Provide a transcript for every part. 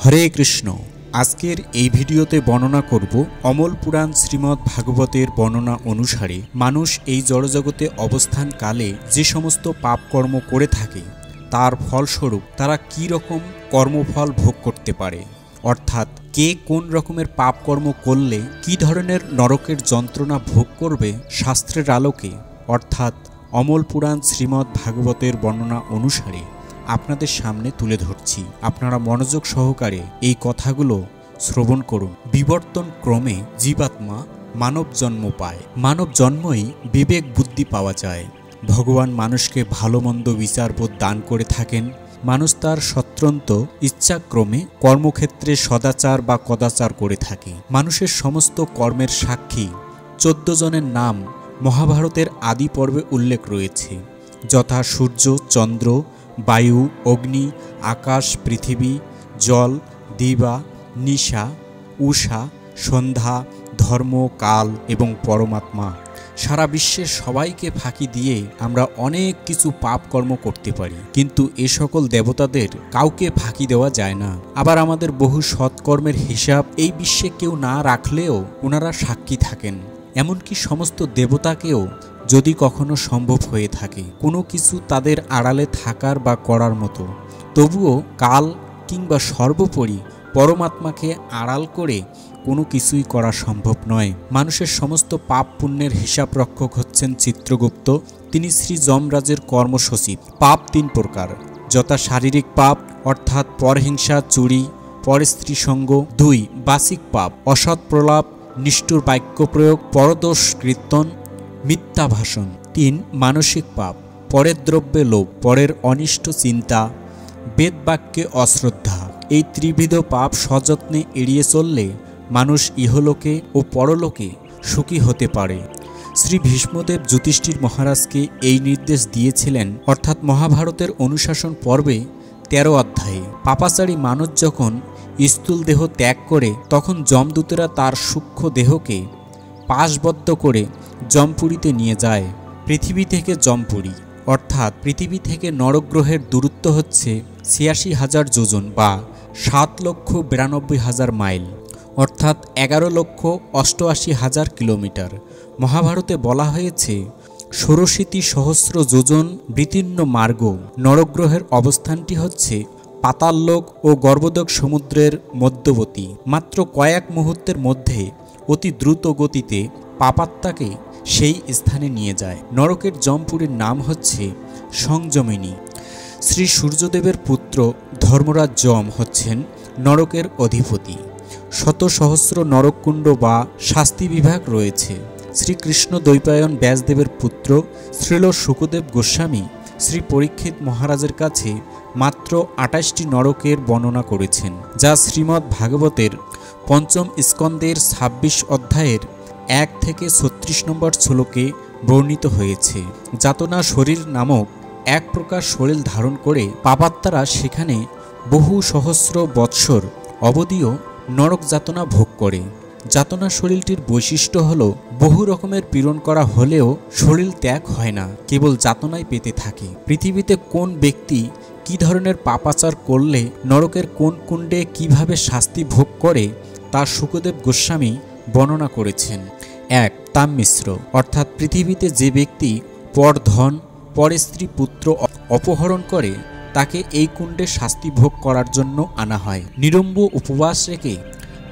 হরে কৃষ্ণ। আজকের এই ভিডিওতে বর্ণনা করব অমল পুরাণ শ্রীমদ্ ভাগবতের বর্ণনা অনুসারে মানুষ এই জড়জগতে অবস্থানকালে যে সমস্ত পাপকর্ম করে থাকে তার ফলস্বরূপ তারা কী রকম কর্মফল ভোগ করতে পারে, অর্থাৎ কে কোন রকমের পাপকর্ম করলে কী ধরনের নরকের যন্ত্রণা ভোগ করবে শাস্ত্রের আলোকে, অর্থাৎ অমল পুরাণ শ্রীমদ্ ভাগবতের বর্ণনা অনুসারে আপনাদের সামনে তুলে ধরছি। আপনারা মনোযোগ সহকারে এই কথাগুলো শ্রবণ করুন। বিবর্তন ক্রমে জীবাত্মা মানব জন্ম পায়। মানব জন্মই বিবেক বুদ্ধি পাওয়া যায়। ভগবান মানুষকে ভালো মন্দ বিচারবোধ দান করে থাকেন। মানুষ তার স্বতন্ত্র ইচ্ছাক্রমে কর্মক্ষেত্রে সদাচার বা কদাচার করে থাকে। মানুষের সমস্ত কর্মের সাক্ষী 14 জনের নাম মহাভারতের আদি পর্বে উল্লেখ রয়েছে, যথা সূর্য, চন্দ্র, বায়ু, অগ্নি, আকাশ, পৃথিবী, জল, দিবা, নিশা, উষা, সন্ধ্যা, ধর্ম, কাল এবং পরমাত্মা। সারা বিশ্বের সবাইকে ফাঁকি দিয়ে আমরা অনেক কিছু পাপ কর্ম করতে পারি, কিন্তু এ সকল দেবতাদের কাউকে ফাঁকি দেওয়া যায় না। আবার আমাদের বহু সৎকর্মের হিসাব এই বিশ্বে কেউ না রাখলেও ওনারা সাক্ষী থাকেন। এমনকি সমস্ত দেবতাকেও যদি কখনো সম্ভব হয়ে থাকে কোনো কিছু তাদের আড়ালে থাকার বা করার মতো, তবুও কাল কিংবা সর্বোপরি পরমাত্মাকে আড়াল করে কোনো কিছুই করা সম্ভব নয়। মানুষের সমস্ত পাপ পুণ্যের হিসাব রক্ষক হচ্ছেন চিত্রগুপ্ত। তিনি শ্রী যমরাজের কর্মসচিব। পাপ 3 প্রকার, যথা শারীরিক পাপ অর্থাৎ পরহিংসা, চুরি, পরস্ত্রী সঙ্গ। 2 বাচিক পাপ, অসৎ প্রলাপ, নিষ্ঠুর বাক্য প্রয়োগ, পরদোষ কীর্তন, মিথ্যা ভাষণ। 3 মানসিক পাপ, পরের দ্রব্যে লোভ, পরের অনিষ্ট চিন্তা, বেদ বাক্যে অশ্রদ্ধা। এই ত্রিবিধ পাপ সযত্নে এড়িয়ে চললে মানুষ ইহলোকে ও পরলোকে সুখী হতে পারে। শ্রী ভীষ্মদেব যুধিষ্ঠির মহারাজকে এই নির্দেশ দিয়েছিলেন, অর্থাৎ মহাভারতের অনুশাসন পর্বে 13 অধ্যায়ে। পাপাচারী মানুষ যখন স্থূল দেহ ত্যাগ করে তখন যমদূতেরা তার সূক্ষ্ম দেহকে পাশবদ্ধ করে যমপুরীতে নিয়ে যায়। পৃথিবী থেকে যমপুরী অর্থাৎ পৃথিবী থেকে নরগ্রহের দূরত্ব হচ্ছে 86,000 যোজন বা 7,92,000 মাইল, অর্থাৎ 11,88,000 কিলোমিটার। মহাভারতে বলা হয়েছে 16 সহস্র যোজন বিতীর্ণ মার্গ। নরগ্রহের অবস্থানটি হচ্ছে পাতাললোক ও গর্ভোদক সমুদ্রের মধ্যবর্তী। মাত্র কয়েক মুহূর্তের মধ্যে অতি দ্রুত গতিতে পাপাত্মাকে সেই স্থানে নিয়ে যায়। নরকের যমপুরীর নাম হচ্ছে সংযমিনী। শ্রী সূর্যদেবের পুত্র ধর্মরাজ যম হচ্ছেন নরকের অধিপতি। শত সহস্র নরককুণ্ড বা শাস্তি বিভাগ রয়েছে। শ্রীকৃষ্ণ দ্বৈপায়ন ব্যাসদেবের পুত্র শ্রীল শুকদেব গোস্বামী শ্রী পরীক্ষিত মহারাজের কাছে মাত্র 28টি নরকের বর্ণনা করেছেন, যা শ্রীমদ্ ভাগবতের 5ম স্কন্দের 26 অধ্যায়ের 1 থেকে 36 নম্বর শ্লোকে বর্ণিত হয়েছে। যাতনা শরীর নামক এক প্রকার শরীর ধারণ করে পাপাত্মারা সেখানে বহু সহস্র বৎসর অবধিও নরক যাতনা ভোগ করে। যাতনা শরীরটির বৈশিষ্ট্য হল বহু রকমের পীড়ন করা হলেও শরীর ত্যাগ হয় না, কেবল যাতনায় পেতে থাকে। পৃথিবীতে কোন ব্যক্তি কি ধরনের পাপাচার করলে নরকের কোন কুণ্ডে কিভাবে শাস্তি ভোগ করে তা শুকদেব গোস্বামী বর্ণনা করেছেন। 1 তাম্মিশ্র অর্থাৎ পৃথিবীতে যে ব্যক্তি পর ধন, পর স্ত্রী, পুত্র অপহরণ করে তাকে এই কুণ্ডে শাস্তি ভোগ করার জন্য আনা হয়। নিরম্ব উপবাস রেখে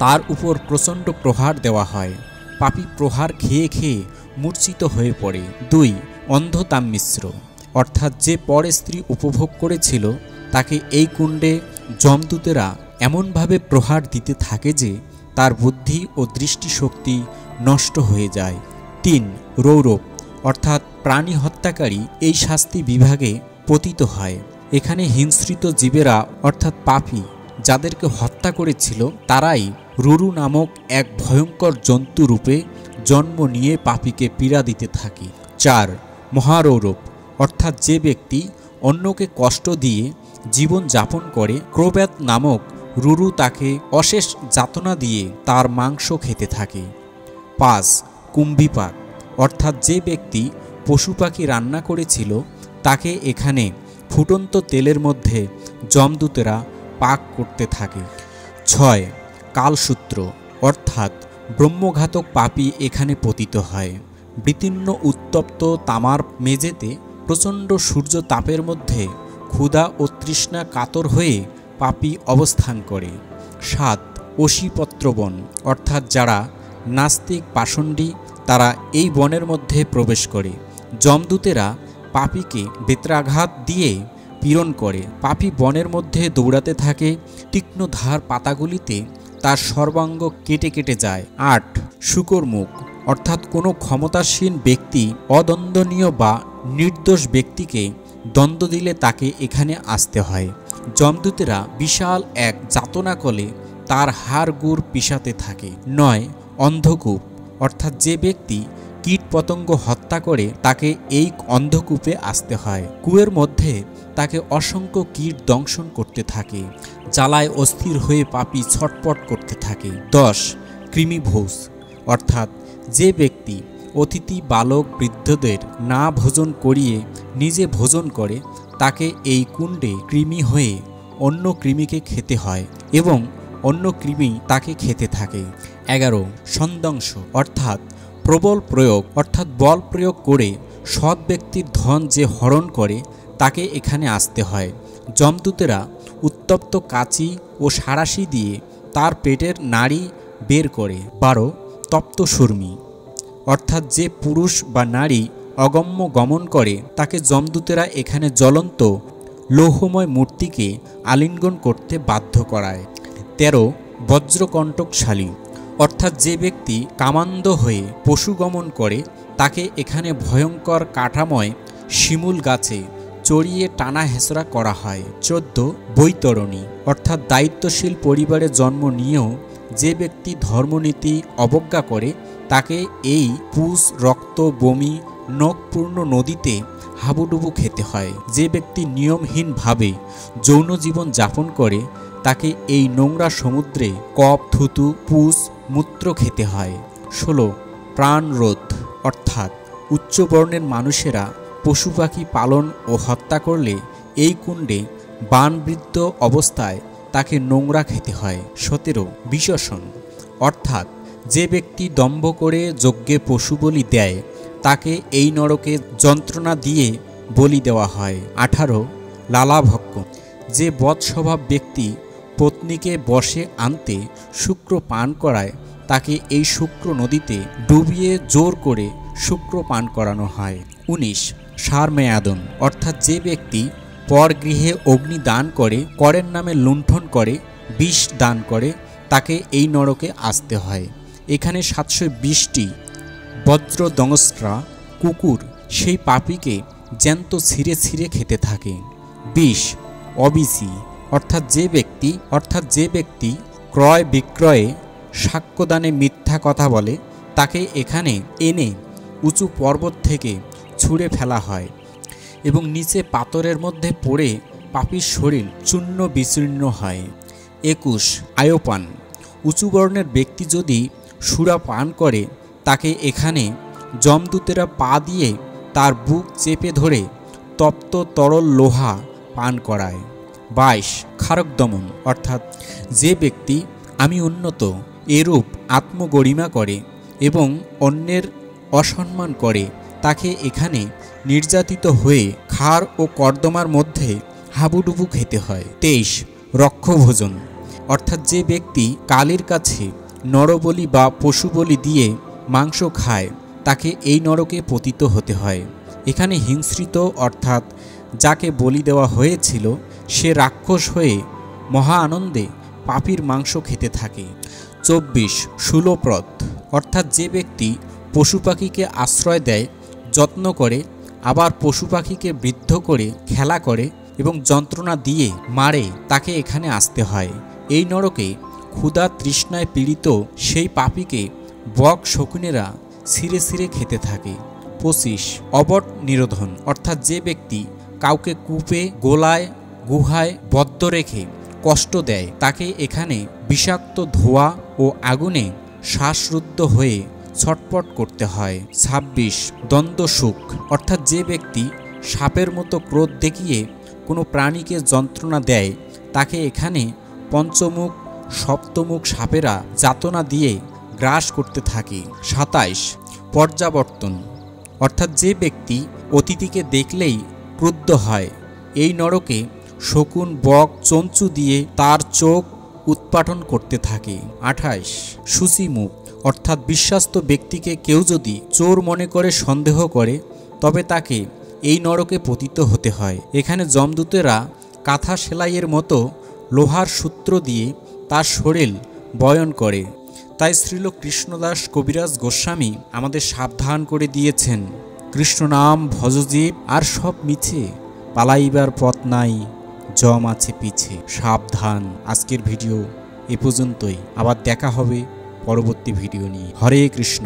তার উপর প্রচণ্ড প্রহার দেওয়া হয়। পাপী প্রহার খেয়ে খেয়ে মূর্ছিত হয়ে পড়ে। 2 অন্ধ তাম্মিশ্র অর্থাৎ যে পর স্ত্রী উপভোগ করেছিল তাকে এই কুণ্ডে যমদূতেরা এমনভাবে প্রহার দিতে থাকে যে তার বুদ্ধি ও দৃষ্টিশক্তি নষ্ট হয়ে যায়। 3 রৌরব অর্থাৎ প্রাণী হত্যাকারী এই শাস্তি বিভাগে পতিত হয়। এখানে হিংস্রিত জীবেরা অর্থাৎ পাপী যাদেরকে হত্যা করেছিল তারাই রুরু নামক এক ভয়ঙ্কর জন্তু রূপে জন্ম নিয়ে পাপীকে পীড়া দিতে থাকে। 4 মহারৌরব অর্থাৎ যে ব্যক্তি অন্যকে কষ্ট দিয়ে জীবন যাপন করে ক্রোব্যাত নামক রুরু তাকে অশেষ যাতনা দিয়ে তার মাংস খেতে থাকে। 5 কুম্ভিপাক অর্থাৎ যে ব্যক্তি পশু পাখি রান্না করেছিল তাকে এখানে ফুটন্ত তেলের মধ্যে যমদূতেরা পাক করতে থাকে। 6. কালসূত্র অর্থাৎ ব্রহ্মঘাতক পাপী এখানে পতিত হয়। বিতীর্ণ উত্তপ্ত তামার মেঝেতে প্রচণ্ড সূর্য তাপের মধ্যে ক্ষুধা ও তৃষ্ণা কাতর হয়ে পাপী অবস্থান করে। 7. অশীপত্র বন অর্থাৎ যারা নাস্তিক পাষণ্ডী তারা এই বনের মধ্যে প্রবেশ করে। যমদূতেরা পাপীকে বেত্রাঘাত দিয়ে পীড়ন করে। পাপী বনের মধ্যে দৌড়াতে থাকে, তীক্ষ্ণ ধার পাতাগুলিতে তার সর্বাঙ্গ কেটে কেটে যায়। 8. শূকর মুখ অর্থাৎ কোনো ক্ষমতাসীন ব্যক্তি অদ্বন্দ্বনীয় বা নির্দোষ ব্যক্তিকে দ্বন্দ্ব দিলে তাকে এখানে আসতে হয়। যমদূতেরা বিশাল এক যাতনাকলে তার হাড় গুড় পিষাতে থাকে। 9. অন্ধকূপ অর্থাৎ যে ব্যক্তি কীট পতঙ্গ হত্যা করে তাকে এই অন্ধকূপে আসতে হয়। কুয়ের মধ্যে তাকে অসংখ্য কীট দংশন করতে থাকে। জ্বালায় অস্থির হয়ে পাপী ছটপট করতে থাকে। 10. কৃমিভোজ অর্থাৎ যে ব্যক্তি অতিথি বালক বৃদ্ধদের না ভোজন করিয়ে নিজে ভোজন করে তাকে এই কুণ্ডে কৃমি হয়ে অন্য কৃমিকে খেতে হয় এবং অন্য কৃমি তাকে খেতে থাকে। 11. সন্দংশ অর্থাৎ প্রবল প্রয়োগ অর্থাৎ বল প্রয়োগ করে সৎ ব্যক্তির ধন যে হরণ করে তাকে এখানে আসতে হয়। যমদূতেরা উত্তপ্ত কাঁচি ও সাঁড়াশি দিয়ে তার পেটের নাড়ি বের করে। 12. তপ্ত শূর্মী অর্থাৎ যে পুরুষ বা নারী অগম্য গমন করে তাকে যমদূতেরা এখানে জ্বলন্ত লৌহময় মূর্তিকে আলিঙ্গন করতে বাধ্য করায়। 13. বজ্রকণ্টকশালী অর্থাৎ যে ব্যক্তি কামান্ধ হয়ে পশু গমন করে তাকে এখানে ভয়ঙ্কর কাঠাময় শিমুল গাছে চড়িয়ে টানা হেঁচড়া করা হয়। 14. বৈতরণী অর্থাৎ দায়িত্বশীল পরিবারে জন্ম নিয়েও যে ব্যক্তি ধর্মনীতি অবজ্ঞা করে তাকে এই পুষ রক্ত বমি নখপূর্ণ নদীতে হাবুডুবু খেতে হয়। যে ব্যক্তি নিয়মহীনভাবে যৌন জীবন যাপন করে তাকে এই নোংরা সমুদ্রে কপ থুতু পুষ মূত্র খেতে হয়। 16. প্রাণরোধ অর্থাৎ উচ্চবর্ণের মানুষেরা পশু পাখি পালন ও হত্যা করলে এই কুণ্ডে বানবৃদ্ধ অবস্থায় তাকে নোংরা খেতে হয়। 17. বিশোষণ অর্থাৎ যে ব্যক্তি দম্ভ করে যজ্ঞে পশু বলি দেয় তাকে এই নরকে যন্ত্রণা দিয়ে বলি দেওয়া হয়। 18. লালাভক্ষ যে বৎস্বভাব ব্যক্তি পত্নীকে বশে আনতে শুক্র পান করায় তাকে এই শুক্র নদীতে ডুবিয়ে জোর করে শুক্র পান করানো হয়। 19. সারমেয়াদন অর্থাৎ যে ব্যক্তি পরগৃহে অগ্নি দান করে করের নামে লুণ্ঠন করে বিষ দান করে তাকে এই নরকে আসতে হয়। এখানে 720টি বজ্রদংস্ট্রা কুকুর সেই পাপীকে জ্যান্ত ছিঁড়ে ছিঁড়ে খেতে থাকে। 20. অবিসি অর্থাৎ যে ব্যক্তি ক্রয় বিক্রয়ে সাক্ষ্যদানে মিথ্যা কথা বলে তাকে এখানে এনে উঁচু পর্বত থেকে ছুঁড়ে ফেলা হয় এবং নিচে পাথরের মধ্যে পড়ে পাপীর শরীর চূর্ণ বিচূর্ণ হয়। 21. আয়পান উঁচু বর্ণের ব্যক্তি যদি সুরা পান করে তাকে এখানে যমদূতেরা পা দিয়ে তার বুক চেপে ধরে তপ্ত তরল লোহা পান করায়। 22. খারক দমন অর্থাৎ যে ব্যক্তি আমি উন্নত এরূপ আত্মগরিমা করে এবং অন্যের অসম্মান করে তাকে এখানে নির্যাতিত হয়ে খাড় ও কর্দমার মধ্যে হাবুডুবু খেতে হয়। 23. রক্ষভোজন অর্থাৎ যে ব্যক্তি কালীর কাছে নরবলি বা পশু বলি দিয়ে মাংস খায় তাকে এই নরকে পতিত হতে হয়। এখানে হিংস্রিত অর্থাৎ যাকে বলি দেওয়া হয়েছিল সে রাক্ষস হয়ে মহা আনন্দে পাপীর মাংস খেতে থাকে। 24. শূলপ্রদ অর্থাৎ যে ব্যক্তি পশু পাখিকে আশ্রয় দেয় যত্ন করে আবার পশু পাখিকে বৃদ্ধ করে খেলা করে এবং যন্ত্রণা দিয়ে মারে তাকে এখানে আসতে হয়। এই নরকে ক্ষুধা তৃষ্ণায় পীড়িত সেই পাপীকে বক শকুনেরা ছিঁড়ে ছিঁড়ে খেতে থাকে। 25. অবট নিরোধন অর্থাৎ যে ব্যক্তি কাউকে কূপে গোলায় গুহায় বদ্ধ রেখে কষ্ট দেয় তাকে এখানে বিষাক্ত ধোঁয়া ও আগুনে শ্বাসরুদ্ধ হয়ে ছটপট করতে হয়। 26. দ্বন্দ্বসুখ অর্থাৎ যে ব্যক্তি সাপের মতো ক্রোধ দেখিয়ে কোনো প্রাণীকে যন্ত্রণা দেয় তাকে এখানে পঞ্চমুখ সপ্তমুখ সাপেরা যাতনা দিয়ে গ্রাস করতে থাকে। 27 পর্যাবর্তন, অর্থাৎ যে ব্যক্তি অতিথিকে দেখলেই ক্রুদ্ধ হয়, এই নরকে শকুন বক চঞ্চু দিয়ে তার চোখ উৎপাটন করতে থাকে। 28 সূচিমুখ, অর্থাৎ বিশ্বাস্ত ব্যক্তিকে কেউ যদি চোর মনে করে সন্দেহ করে তবে তাকে এই নরকে পতিত হতে হয়। এখানে যমদূতেরা কাঁথা সেলাইয়ের মতো লোহার সূত্র দিয়ে তার শরীর বয়ন করে। তাই শ্রীল কৃষ্ণদাস কবিরাজ গোস্বামী আমাদের সাবধান করে দিয়েছেন, কৃষ্ণ নাম ভজজীব আর সব মিছে, পালাইবার পথ নাই জম আছে পিছে। সাবধান। আজকের ভিডিও এ পর্যন্তই, আবার দেখা হবে পরবর্তী ভিডিও নিয়ে। হরে কৃষ্ণ।